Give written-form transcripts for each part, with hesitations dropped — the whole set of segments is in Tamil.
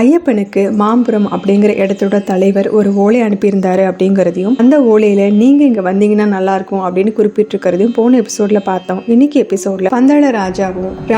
ஐயப்பனுக்கு மாம்புரம் அப்படிங்கிற இடத்தோட தலைவர் ஒரு ஓலை அனுப்பியிருந்தாரு அப்படிங்கிறதையும், அந்த ஓலையில நீங்க இங்க வந்தீங்கன்னா நல்லா இருக்கும் அப்படின்னு குறிப்பிட்டிருக்கிறதையும் போன எபிசோட்ல பார்த்தோம். இன்னைக்கு எபிசோட்ல பந்தள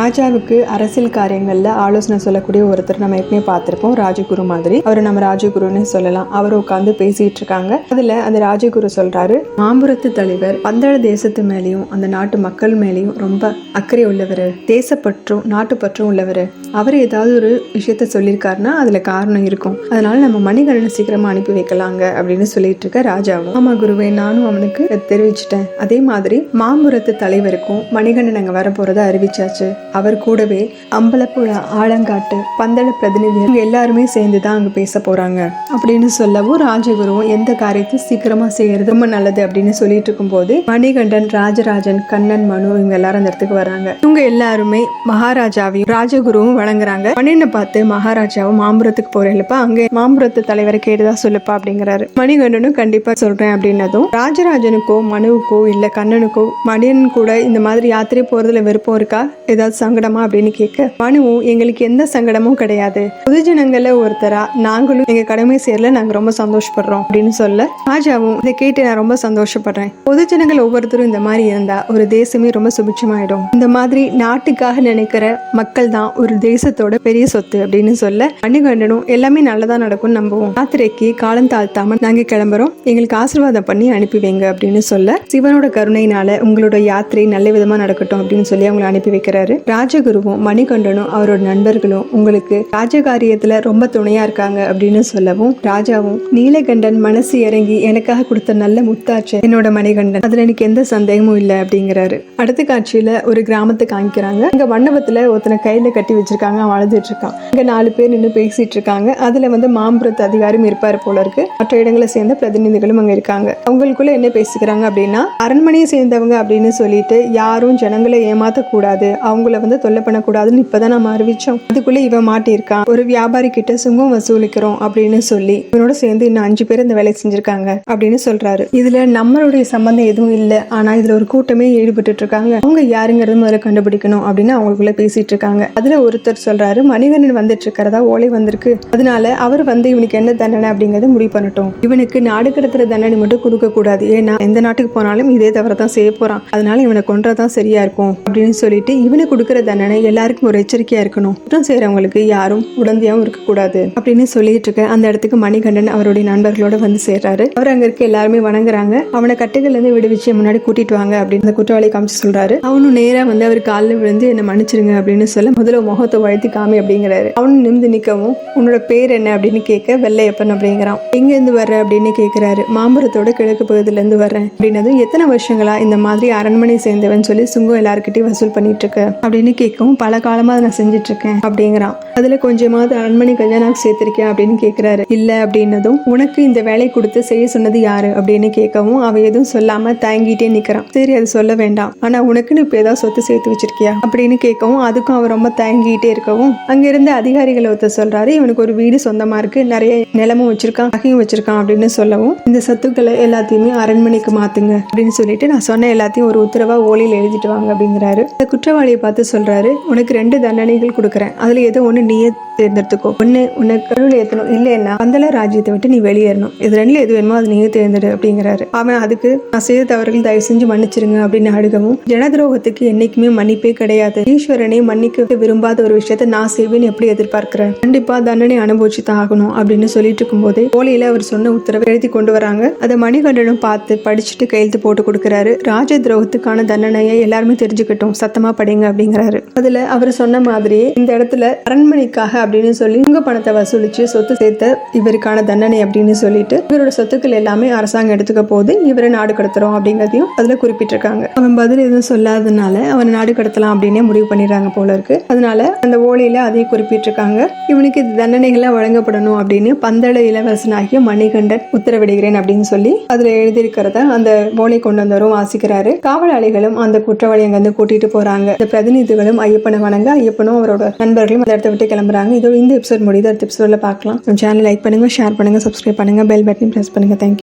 ராஜாவுக்கு அரசியல் காரியங்கள்ல ஆலோசனை சொல்லக்கூடிய ஒருத்தர் நம்ம ஏற்கனவே பார்த்திருப்போம். ராஜகுரு மாதிரி, அவரை நம்ம ராஜகுருன்னு சொல்லலாம். அவர் உட்காந்து பேசிட்டு இருக்காங்க. அதுல அந்த ராஜகுரு சொல்றாரு, மாம்புரத்து தலைவர் பந்தள தேசத்து மேலேயும் அந்த நாட்டு மக்கள் மேலேயும் ரொம்ப அக்கறை உள்ளவர், தேசப்பற்றும் நாட்டுப்பற்றும் உள்ளவர். அவர் ஏதாவது ஒரு விஷயத்த சொல்லியிருக்காருன்னா அதுல காரணம் இருக்கும். அதனால நம்ம மணிகண்டனை சீக்கிரமா அனுப்பி வைக்கலாங்க அப்படின்னு சொல்லிட்டு இருக்க ராஜாவும், ஆமா குருவே, நானும் அவனுக்கு தெரிவிச்சிட்டேன். அதே மாதிரி மாம்புரத்து தலைவருக்கும் மணிகண்டன் அங்க வர போறதை அறிவிச்சாச்சு. அவர் கூடவே அம்பலப்புழ, ஆலங்காட்டு, பந்தள பிரதிநிதிகள் எல்லாருமே சேர்ந்துதான் அங்க பேச போறாங்க அப்படின்னு சொல்லவும், ராஜகுருவும் எந்த காரியத்தையும் சீக்கிரமா செய்யறது ரொம்ப நல்லது அப்படின்னு சொல்லிட்டு இருக்கும் போது மணிகண்டன், ராஜராஜன், கண்ணன், மனு இவங்க எல்லாரும் அந்த இடத்துக்கு வராங்க. இவங்க எல்லாருமே மகாராஜாவையும் ராஜகுருவும் வழங்குறாங்க. மணியனை பார்த்து மகாராஜாவும், மாம்புரத்துக்கு போறேன்ப்பா, அங்க மாம்புரத்து தலைவரை கேட்டுதான் சொல்லுப்பா அப்படிங்கிறாரு. மணிகண்டனும் கண்டிப்பா சொல்றேன் அப்படின்னதும், ராஜராஜனுக்கோ மனுவுக்கோ இல்ல கண்ணனுக்கோ மணியன் கூட இந்த மாதிரி யாத்திரை போறதுல விருப்பம் இருக்கா, ஏதாவது சங்கடமா அப்படின்னு கேட்க, மனுவும் எங்களுக்கு எந்த சங்கடமும் கிடையாது, பொதுஜனங்கள்ல ஒருத்தரா நாங்களும் எங்க கடமை செய்யல, நாங்க ரொம்ப சந்தோஷப்படுறோம் அப்படின்னு சொல்ல, ராஜாவும் இதை கேட்டு நான் ரொம்ப சந்தோஷப்படுறேன். பொதுஜனங்கள் ஒவ்வொருத்தரும் இந்த மாதிரி இருந்தா ஒரு தேசமே ரொம்ப சுபிட்சமாயிடும். இந்த மாதிரி நாட்டுக்காக நினைக்கிற மக்கள் தான் ஒரு தேசத்தோட பெரிய சொத்து அப்படின்னு சொல்ல, மணிகண்டனும் எல்லாமே நல்லதா நடக்கும் நம்புவோம், யாத்திரைக்கு காலம் தாழ்த்தாம நாங்க கிளம்புறோம், எங்களுக்கு ஆசீர்வாதம் பண்ணி அனுப்பி வைங்க அப்படின்னு சொல்ல, சிவனோட கருணையினால உங்களோட யாத்திரை நல்ல விதமா நடக்கட்டும் அப்படின்னு சொல்லி அவங்களை அனுப்பி வைக்கிறாரு. ராஜகுருவும் மணிகண்டனும் அவரோட நண்பர்களும் உங்களுக்கு ராஜகாரியத்துல ரொம்ப துணையா இருக்காங்க அப்படின்னு சொல்லவும், ராஜாவும் நீலகண்டன் மனசு இறங்கி எனக்காக கொடுத்த நல்ல முத்தாச்சு என்னோட மணிகண்டன், அதுல எனக்கு எந்த சந்தேகமும் இல்லை அப்படிங்கிறாரு. அடுத்த காட்சியில ஒரு கிராமத்தை காமிக்கிறாங்க. இங்க மண்டபத்துல ஒருத்தனை கையில கட்டி வச்சிருக்காங்க, அவன் அழுதுட்டு இருக்கான். இங்க 4 பேர் நின்று பேசிட்டு இருக்காங்க. அதுல மாம்புரத்து அதிகாரியும் இருப்பாரு போல இருக்கு. மற்ற இடங்களை சேர்ந்த பிரதிநிதிகளும் அங்க இருக்காங்க. அவங்களுக்குள்ள என்ன பேசிக்கிறாங்க அப்படின்னா, அரண்மனையை சேர்ந்தவங்க அப்படின்னு சொல்லிட்டு யாரும் ஜனங்களை ஏமாத்த கூடாது, அவங்கள தொல்லை பண்ணக்கூடாதுன்னு இப்பதான் நம்ம அறிவிச்சோம். அதுக்குள்ள இவன் மாட்டிருக்கான், ஒரு வியாபாரி கிட்ட சுங்கம் வசூலிக்கிறோம் அப்படின்னு சொல்லி இவனோட சேர்ந்து இன்னும் 5 பேர் இந்த வேலை செஞ்சிருக்காங்க அப்படின்னு சொல்றாரு. இதுல நம்மளுடைய சம்பந்தம் எதுவும் இல்லை, ஆனா இதுல ஒரு கூட்டமே ஈடுபட்டு இருக்காங்க, அவங்க யாருங்கிறது முதல்ல கண்டுபிடிக்கணும் அப்படின்னு அவங்களுக்குள்ள பேசிட்டு இருக்காங்க. அதுல ஒருத்தர் சொல்றாரு, மணிகண்டன் வந்துட்டு இருக்கிறதா ஓலை வந்திருக்கு, அதனால அவர் இவனுக்கு என்ன தண்டனை அப்படிங்கறத முடிவு பண்ணட்டும், இவனுக்கு நாடு கடத்துற தண்டனை மட்டும் கொடுக்க கூடாது, ஏன்னா எந்த நாட்டுக்கு போனாலும் இதே தவிரதான் செய்ய போறான், அதனால இவனை கொன்றதான் சரியா இருக்கும் அப்படின்னு சொல்லிட்டு இவனுக்கு கொடுக்கற தண்டனை எல்லாருக்கும் ஒரு எச்சரிக்கையா இருக்கணும், குற்றம் செய்யறவங்களுக்கு யாரும் உடந்தையாவும் இருக்க கூடாது அப்படின்னு சொல்லிட்டு இருக்க அந்த இடத்துக்கு மணிகண்டன் அவருடைய நண்பர்களோட வந்து சேர்றாரு. அவர் அங்க இருக்க எல்லாருமே வணங்குறாங்க. அவனை கட்டுகள்ல இருந்து விடுவிச்சு முன்னாடி கூட்டிட்டு வாங்க அப்படின்னு அந்த குற்றவாளியை காமிச்சு சொல்றாரு. அவனும் நேரா அவர் காலில் விழுந்து என்ன மன்னிச்சிருங்க அப்படின்னு சொல்ல, முதல்ல முகத்தை வழுத்தி காமி அப்படிங்கிறாரு. அவனு நிமிந்து நிக்கவும், உன்னோட பேர் என்ன அப்படின்னு கேட்க, வெள்ளையப்பன் அப்படிங்கிறான். எங்க இருந்து வர்ற அப்படின்னு கேட்கிறாரு. மாம்புரத்தோட கிழக்கு பகுதியில இருந்து வர்றேன் அப்படின்னதும், எத்தனை வருஷங்களா இந்த மாதிரி அரண்மனை சேர்ந்தவன் சொல்லி சுங்கம் எல்லாருக்கிட்டையும் வசூல் பண்ணிட்டு இருக்க அப்படின்னு கேட்கவும், பல காலமா அதை நான் செஞ்சுட்டு இருக்கேன் அப்படிங்கிறான். அதுல கொஞ்சமாவது அரண்மனை கல்யாணம் சேர்த்திருக்கேன் அப்படின்னு கேட்கிறாரு. இல்ல அப்படின்னதும், உனக்கு இந்த வேலை கொடுத்து செய்ய சொன்னது யாரு அப்படின்னு கேட்கவும், அவ எதுவும் சொல்லாம தயங்கிட்டே நிக்கிறான். சரி, அது சொல்ல வேண்டாம், ஆனா உனக்குன்னு இப்ப ஏதாவது சொத்து சேர்த்து வச்சிருக்கியா அப்படின்னு கேட்கவும், அதுக்கும் அவர் ரொம்ப தயங்கிட்டே இருக்கவும், அங்க இருந்த அதிகாரிகளை ஒருத்தர் சொல்றாரு, இவனுக்கு ஒரு வீடு சொந்தமா இருக்கு, நிறைய நிலமும் வச்சிருக்கான், நகையும் வச்சிருக்கான் அப்படின்னு சொல்லவும், இந்த சொத்துக்களை எல்லாத்தையுமே அரண்மனைக்கு மாத்துங்க அப்படின்னு சொல்லிட்டு நான் சொன்ன எல்லாத்தையும் ஒரு உத்தரவா ஓலையில் எழுதிட்டு வாங்க அப்படிங்கிறாரு. இந்த குற்றவாளியை பார்த்து சொல்றாரு, உனக்கு 2 தண்டனைகள் கொடுக்குறேன், அதுல ஏதோ ஒண்ணு நீயே தேர்ந்தெடுத்துக்கோ, ஒண்ணு உனக்கு கடவுள் ஏத்தணும், இல்லைன்னா பந்தள ராஜ்யத்தை விட்டு நீ வெளியேறணும், இது 2ல எது வேணுமோ அது நீயே தேர்ந்தெடு அப்படிங்கிறாரு. அவன் அதுக்கு, நான் செய்த தவறுகள் தயவு செஞ்சு மன்னிச்சிருங்க அப்படின்னு அழுகவும், ஜனதுரோகத்துக்கு என்னைக்குமே மன்னிப்பே கிடையாது, ஈஸ்வரனை மன்னிக்க விரும்பாத ஒரு விஷயத்த நான் செய்வேன்னு எப்படி எதிர்பார்க்கிறேன், கண்டிப்பா தண்டனை அனுபவிச்சு தான் ஆகணும் அப்படின்னு சொல்லிட்டு இருக்கும் போது ஓலையில அவர் சொன்ன உத்தரவை எழுதி கொண்டு வராங்க. அதை மணிகண்டனும் பார்த்து படிச்சுட்டு கையெழுத்து போட்டு கொடுக்கிறாரு. ராஜ துரோகத்துக்கான தண்டனையை எல்லாருமே தெரிஞ்சுக்கிட்டோம், சத்தமா படிங்க அப்படிங்கிறாரு. அதுல அவர் சொன்ன மாதிரியே இந்த இடத்துல அரண்மனைக்காக அப்படின்னு சொல்லி உங்க பணத்தை வசூலிச்சு சொத்து சேர்த்த இவருக்கான தண்டனை அப்படின்னு சொல்லிட்டு இவரோட சொத்துக்கள் எல்லாமே அரசாங்கம் எடுத்துக்க போது இவரை நாடு கடத்துறோம் அப்படிங்கறதையும் அதுல குறிப்பிட்டிருக்காங்க. அவன் பதில் எதுவும் சொல்லாததுனால அவனை நாடு கடத்தலாம் அப்படின்னே முடிவு பண்ணிடுறாங்க போல இருக்கு. அதனால அந்த ஓலையில அதையும் குறிப்பிட்டிருக்காங்க. இவனுக்கு தண்டனைகளை வழங்கப்படணும் அப்படின்னு பந்தள இளவரசனாகிய மணிகண்டன் உத்தரவிடுகிறேன் அப்படின்னு சொல்லி அதுல எழுதியிருக்கிறத அந்த ஓலை கொண்டு வந்தவரும் வாசிக்கிறாரு. காவலாளிகளும் அந்த குற்றவாளி அங்க வந்து கூட்டிட்டு போறாங்க. இந்த பிரதிநிதிகளும் ஐயப்பனை வணங்க, ஐயப்பனும் அவரோட நண்பர்களும் அந்த இடத்த விட்டு கிளம்புறாங்க. இதோ இந்த எபிசோட் முடியுது, அடுத்த எபிசோட்ல பார்க்கலாம். சேனல் லைக் பண்ணுங்க, ஷேர் பண்ணுங்க, சப்ஸ்கிரைப் பண்ணுங்க, பெல் பட்டன் பிரஸ் பண்ணுங்க. தேங்க்யூ.